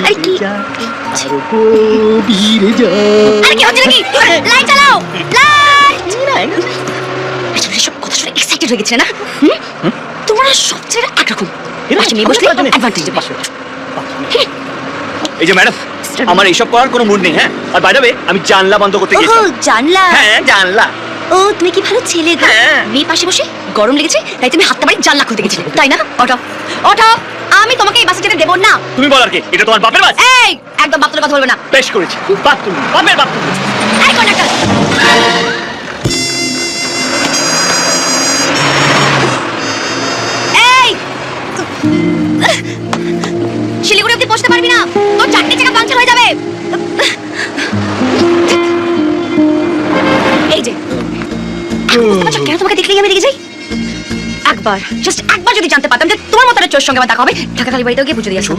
আরে কি আরো গভীর যা। আরে কি হচ্ছে নাকি? লাইট চালাও, লাইট। আসলে সব কথা শুনে এক্সাইটেড হয়ে গেছে না? তোমরা সবচেয়ে একরকম। পাশে মেয়ে বসলে অ্যাডভান্টেজ দেবে। এই যে ম্যাডাম, আমার এইসব করার কোনো মুড নেই। হ্যাঁ, আর বাই দ্য ওয়ে আমি জানলা বন্ধ করতে ওহো, গেছিলাম। জানলা। হ্যাঁ, জানলা। ও তুমি কি ভালো ছেলে গো। হ্যাঁ। মেয়ে পাশে বসে গরম লেগেছে তাই তুমি হাতটা বাড়ি জানলা খুলতে গেছিলে, তাই না? ওঠো ওঠো, আমি তোমাকে এই বাসে যেতে দেবো না। তুমি বলার কি? এটা তোমার বাপের বাস? এই একদম বাপ তুলে কথা বলবে না। বেশ করেছি। বাপ তুমি, বাপের বাপ তুমি। এই কন্ডাক্টর, এই শিলিগুড়ি অব্দি পৌঁছতে পারবি না, তোর চারটে চাকা পাংচার হয়ে যাবে। এই যে কেন তোমাকে দেখলেই আমি রেগে যাই? একবার জাস্ট একবার যদি জানতে পারতাম যে তোমার মতো একটা চোর সঙ্গে আমার দেখা হবে, ঢাকা কালী বাড়িতেও গিয়ে পুজো দিয়ে আসো।